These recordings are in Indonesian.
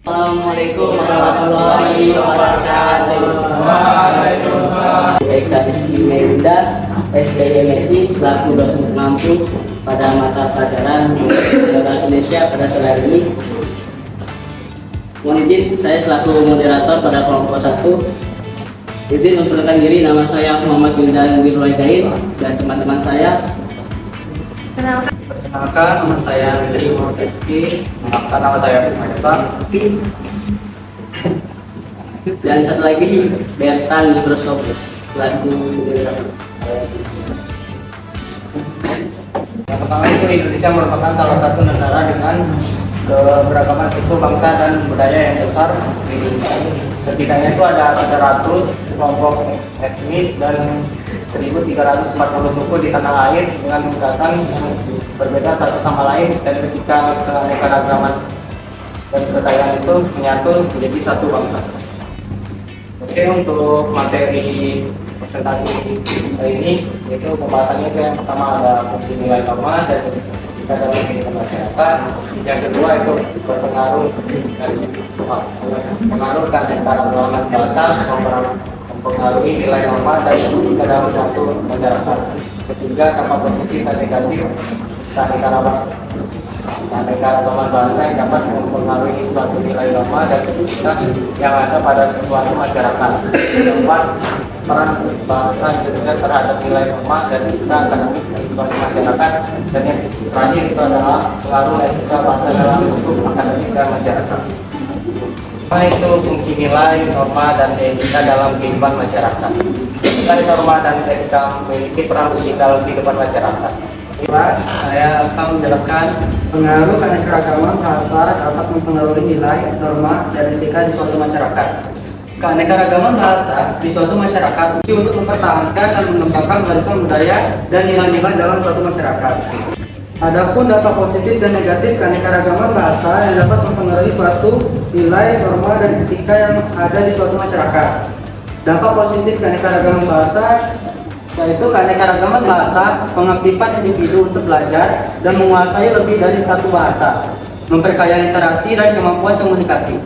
Assalamualaikum warahmatullahi wabarakatuh. Waalaikumsalam. Saya Rizky Merinda, SDMSI selaku dosen pengampu pada mata pelajaran Bahasa Indonesia pada sore hari ini. Mohon izin, saya selaku moderator pada kelompok 1. Izin memperkenalkan diri, nama saya Muhammad Wildan Wirwaidain dan teman-teman saya. Perkenalkan, nama saya Rizky Rizky. Perkenalkan, nama saya Ismail Esa. Dan satu lagi Bertan Mikroskopis selaku moderator. Yang pertama itu Indonesia merupakan salah satu negara dengan keberagaman suku, bangsa, dan budaya yang besar di dunia. Setidaknya itu ada 300 kelompok etnis dan 1.340 suku di tanah air dengan tingkatan yang berbeda satu sama lain, dan ketika keanekaragaman dan kekayaan itu menyatu menjadi satu bangsa. Oke, untuk materi presentasi hari ini yaitu pembahasannya itu yang pertama ada fungsi nilai norma dan kita dalam kehidupan masyarakat. Yang kedua itu berpengaruh dan pengaruh keanekaragaman bahasa mempengaruhi nilai norma dan kita dalam suatu masyarakat. Ketiga, dampak positif dan negatif keanekaragaman bahasa yang dapat mempengaruhi suatu nilai norma dan etika yang ada pada suatu masyarakat. Keempat, peran bahasa Indonesia terhadap nilai norma dan etika akademik suatu masyarakat. Dan yang terakhir itu adalah pengaruh etika bahasa dalam hukum akademik dan masyarakat. Itu fungsi nilai, norma, dan etika dalam kehidupan masyarakat. Nilai, norma, dan etika memiliki peran penting dalam kehidupan masyarakat. Saya akan menjelaskan pengaruh keanekaragaman bahasa dapat mempengaruhi nilai, norma, dan etika di suatu masyarakat. Keanekaragaman bahasa di suatu masyarakat untuk mempertahankan dan mengembangkan warisan budaya dan nilai-nilai dalam suatu masyarakat. Adapun dampak positif dan negatif keanekaragaman bahasa yang dapat mempengaruhi suatu nilai, norma, dan etika yang ada di suatu masyarakat. Dampak positif keanekaragaman bahasa yaitu keanekaragaman bahasa mengaktifkan individu untuk belajar dan menguasai lebih dari satu bahasa, memperkaya literasi dan kemampuan komunikasi.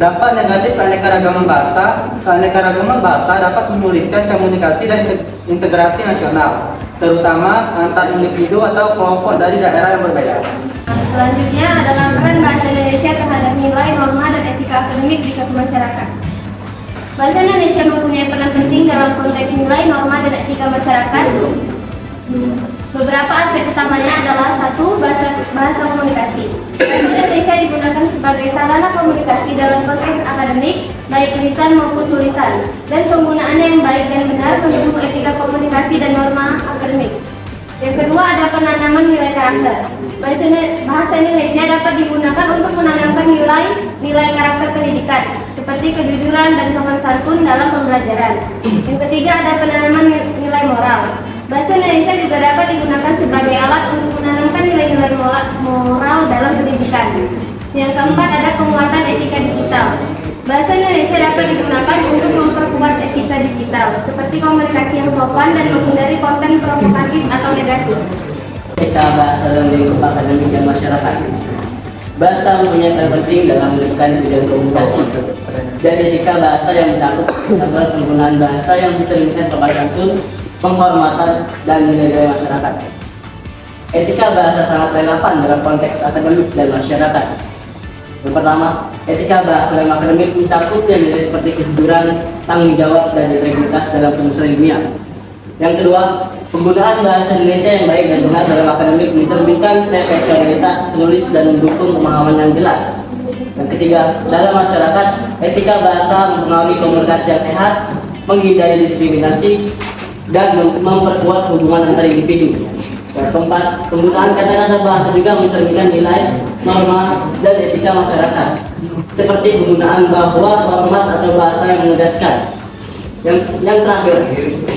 Dampak negatif keanekaragaman bahasa dapat menyulitkan komunikasi dan integrasi nasional, terutama antar individu atau kelompok dari daerah yang berbeda. Selanjutnya adalah peran bahasa Indonesia terhadap nilai, norma, dan etika akademik di suatu masyarakat. Bahasa Indonesia mempunyai peran penting dalam konteks nilai, norma, dan etika masyarakat. Beberapa aspek utamanya adalah 1. Bahasa komunikasi. Bahasa Indonesia digunakan sebagai sarana komunikasi dalam konteks akademik, baik lisan maupun tulisan, dan penggunaannya yang baik dan benar mendukung etika komunikasi dan norma akademik. Yang kedua ada penanaman nilai karakter. Bahasa Indonesia dapat digunakan untuk menanamkan nilai karakter pendidikan, seperti kejujuran dan sopan santun dalam pembelajaran. Yang ketiga ada penanaman nilai moral. Bahasa Indonesia juga dapat digunakan sebagai alat untuk menanamkan nilai-nilai moral dalam pendidikan. Yang keempat ada penguatan etika digital. Bahasa Indonesia dapat digunakan untuk memperkuat etika digital, seperti komunikasi yang sopan dan menghindari konten provokatif atau negatif. Etika bahasa dalam lingkup akademik dan masyarakat. Bahasa mempunyai peran penting dalam menentukan bidang komunikasi dan etika bahasa yang mencakup aturan penggunaan bahasa yang diterapkan sopan santun, penghormatan, dan nilai-nilai masyarakat. Etika bahasa sangat relevan dalam konteks akademik dan masyarakat. Yang pertama, etika bahasa dalam akademik mencakup nilai seperti kejujuran, tanggung jawab, dan integritas dalam penulisan ilmiah. Yang kedua, penggunaan bahasa Indonesia yang baik dan benar dalam akademik mencerminkan profesionalitas penulis dan mendukung pemahaman yang jelas. Yang ketiga, dalam masyarakat, etika bahasa mempengaruhi komunikasi yang sehat, menghindari diskriminasi, dan memperkuat hubungan antar individu. Yang keempat, penggunaan kata-kata bahasa juga mencerminkan nilai, norma, dan etika masyarakat, seperti penggunaan bahwa, hormat, atau bahasa yang menegaskan. Yang terakhir,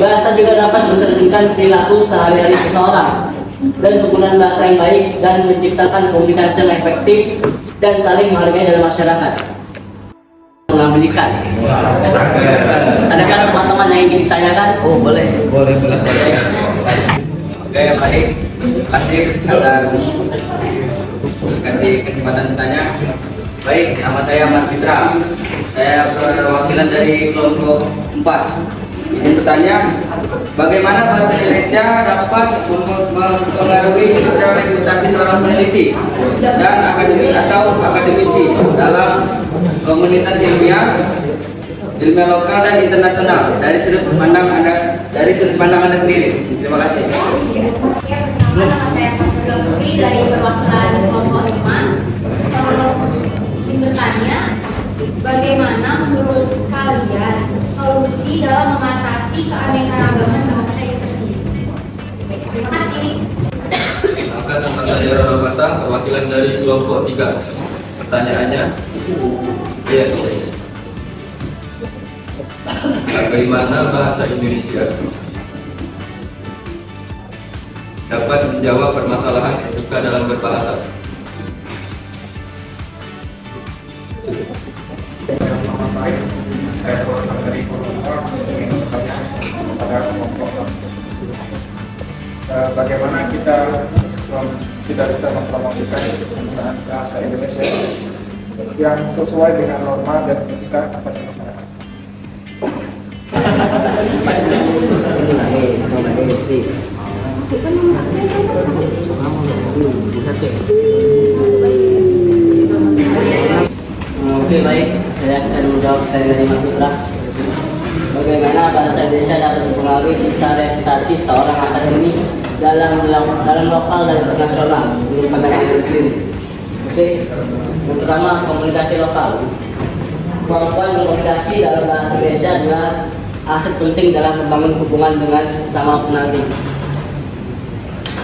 bahasa juga dapat mencerminkan perilaku sehari-hari seseorang, dan penggunaan bahasa yang baik dan menciptakan komunikasi yang efektif dan saling menghargai dalam masyarakat. Mengambilkan. Adakah teman-teman yang ingin ditanyakan? Oh, boleh. Boleh. Oke, baik. Terima kasih atas kasih kesempatan bertanya. Baik, nama saya Mas Fitra. Saya perwakilan dari kelompok 4. Ini pertanyaan, bagaimana bahasa Indonesia dapat mempengaruhi citra reputasi seorang peneliti dan akademik atau akademisi dalam komunitas ilmiah lokal dan internasional dari sudut pandang Anda sendiri. Terima kasih. Nama saya Fasula Putri dari perwakilan kelompok 5. Bertanya, bagaimana menurut kalian solusi dalam mengatasi keanekaragaman bangsa itu tersendiri? Terima kasih. Akan nama saya Ronald Basang, perwakilan dari kelompok 3. Pertanyaannya, bagaimana bahasa Indonesia dapat menjawab permasalahan etika dalam berbahasa? Saya berasal dari Koordinator ingin bertanya pada kelompok 1. Bagaimana kita bisa mempromosikan penggunaan bahasa Indonesia yang sesuai dengan norma dan etika pada masyarakat? Oke, baik, saya akan menjawab dari Mas Fitra. Bagaimana bahasa Indonesia dapat mempengaruhi citra reputasi seorang akademik dalam lokal dan internasional menurut pandangan Anda sendiri? Oke, yang pertama, komunikasi lokal. Kemampuan berkomunikasi dalam bahasa Indonesia adalah aset penting dalam membangun hubungan dengan sesama peneliti.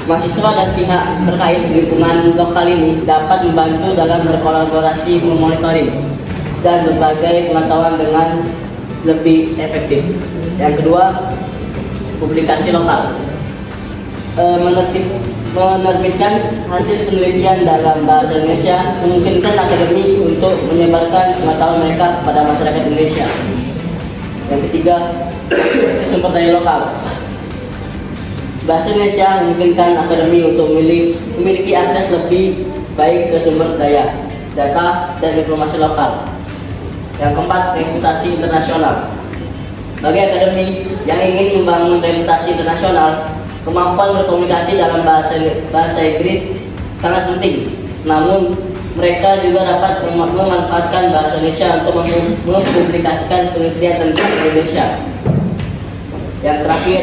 Mahasiswa dan pihak terkait di lingkungan lokal ini dapat membantu dalam berkolaborasi memonitoring dan berbagai pengetahuan dengan lebih efektif. Yang kedua, publikasi lokal. Menerbitkan hasil penelitian dalam bahasa Indonesia memungkinkan akademi untuk menyebarkan pengetahuan mereka kepada masyarakat Indonesia. Yang ketiga, sumber daya lokal. Bahasa Indonesia memungkinkan akademi untuk memiliki akses lebih baik ke sumber daya, data, dan informasi lokal. Yang keempat, reputasi internasional. Bagi akademi yang ingin membangun reputasi internasional, kemampuan berkomunikasi dalam bahasa Inggris sangat penting. Namun, mereka juga dapat memanfaatkan bahasa Indonesia untuk mempublikasikan penelitian tentang Indonesia. Yang terakhir,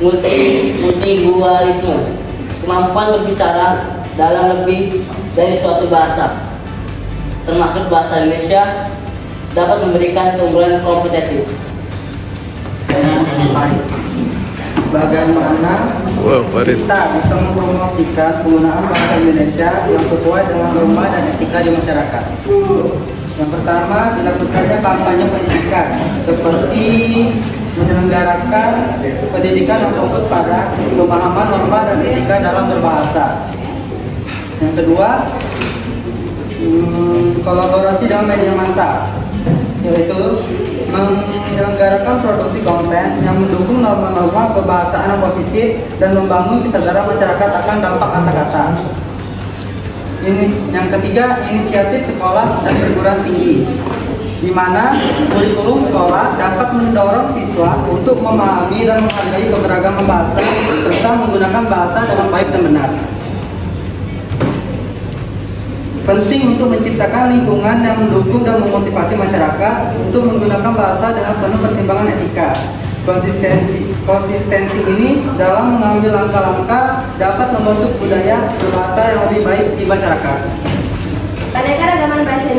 multilingualisme. Kemampuan berbicara dalam lebih dari suatu bahasa, termasuk bahasa Indonesia, dapat memberikan keunggulan kompetitif. Bagaimana kita bisa mempromosikan penggunaan bahasa Indonesia yang sesuai dengan norma dan etika di masyarakat? Yang pertama, dilakukannya kampanye pendidikan seperti menyelenggarakan pendidikan yang fokus pada pemahaman norma dan etika dalam berbahasa. Yang kedua, kolaborasi dengan media massa, yaitu menyelenggarakan produksi konten yang mendukung norma-norma kebahasaan yang positif dan membangun kesadaran masyarakat akan dampak kata-kata. Ini yang ketiga, inisiatif sekolah dan perguruan tinggi, di mana kurikulum sekolah dapat mendorong siswa untuk memahami dan menghargai keberagaman bahasa serta menggunakan bahasa dengan baik dan benar. Penting untuk menciptakan lingkungan yang mendukung dan memotivasi masyarakat untuk menggunakan bahasa dengan penuh pertimbangan etika. Konsistensi ini dalam mengambil langkah-langkah dapat membentuk budaya berbahasa yang lebih baik di masyarakat. Keanekaragaman bahasa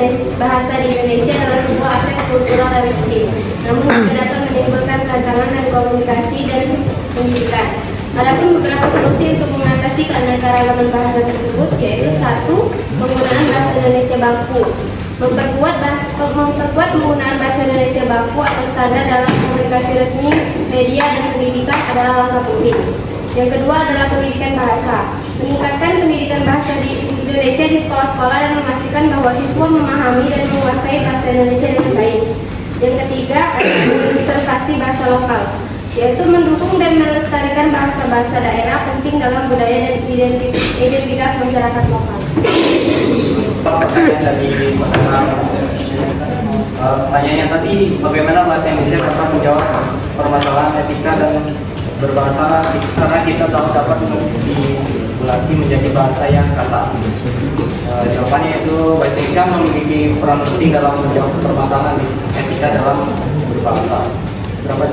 di Indonesia adalah sebuah aset kultural dan penting, namun juga dapat menimbulkan tantangan dan komunikasi dan pendidikan. Adapun beberapa solusi untuk mengatasi keanekaragaman bahasa tersebut, yaitu 1. Penggunaan bahasa Indonesia baku. Memperkuat penggunaan bahasa Indonesia baku atau standar dalam komunikasi resmi, media, dan pendidikan adalah langkah penting. Yang kedua adalah pendidikan bahasa. Meningkatkan pendidikan bahasa di Indonesia di sekolah-sekolah dan memastikan bahwa siswa memahami dan menguasai bahasa Indonesia dengan baik. Yang ketiga adalah konservasi bahasa lokal, yaitu mendukung dan melestarikan bahasa-bahasa daerah penting dalam budaya dan identitas masyarakat lokal. pertanyaan dari peserta. Pertanyaannya tadi, bagaimana bahasa Indonesia dapat menjawab permasalahan etika dan berbahasa karena kita tahu dapat diregulasi menjadi bahasa yang kasar. Jawabannya itu bahasa Indonesia memiliki peran penting dalam menjawab permasalahan etika dalam berbahasa. Beberapa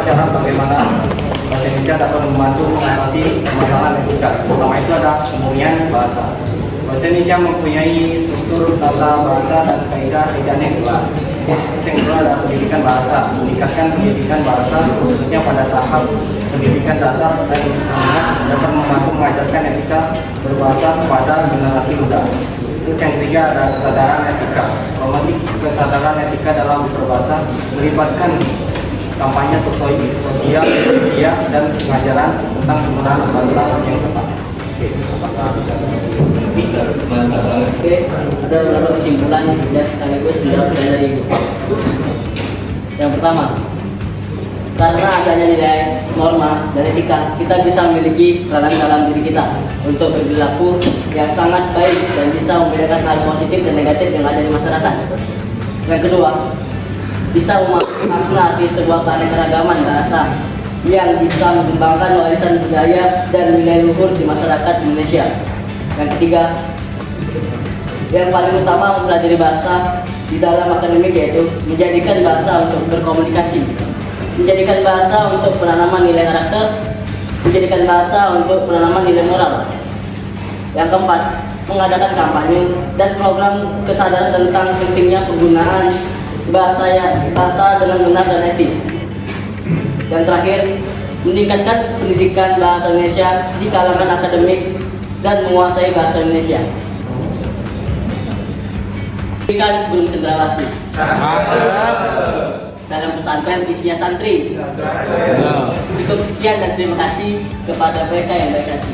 cara bagaimana bahasa Indonesia dapat membantu mengatasi permasalahan etika. Pertama itu ada pemurnian bahasa. Bahasa Indonesia mempunyai struktur tata bahasa dan kaidah yang jelas. Yang kedua adalah pendidikan bahasa, meningkatkan pendidikan bahasa khususnya pada tahap pendidikan dasar dan dapat membantu mengajarkan etika berbahasa kepada generasi muda. Terus yang ketiga ada kesadaran etika. Promosi kesadaran etika dalam berbahasa melibatkan kampanye sosial media dan pengajaran tentang penggunaan bahasa yang tepat. Oke, apakah bisa lebih dari masalah? Oke, ada beberapa kesimpulan dan sekaligus menjawab dari Ibu. Yang pertama, karena adanya nilai norma dan etika, kita bisa memiliki peranan dalam diri kita untuk berperilaku yang sangat baik dan bisa membedakan hal positif dan negatif yang ada di masyarakat. Yang kedua, bisa memaknai arti sebuah keanekaragaman bahasa yang bisa mengembangkan warisan budaya dan nilai luhur di masyarakat Indonesia. Yang ketiga, yang paling utama mempelajari bahasa di dalam akademik yaitu menjadikan bahasa untuk berkomunikasi, menjadikan bahasa untuk penanaman nilai karakter, menjadikan bahasa untuk penanaman nilai moral. Yang keempat, mengadakan kampanye dan program kesadaran tentang pentingnya penggunaan bahasa dengan benar dan etis. Dan terakhir, meningkatkan pendidikan bahasa Indonesia di kalangan akademik dan menguasai bahasa Indonesia. Pendidikan belum cendrawasih. Dalam pesantren isinya santri. Cukup sekian dan terima kasih kepada mereka yang baik hati.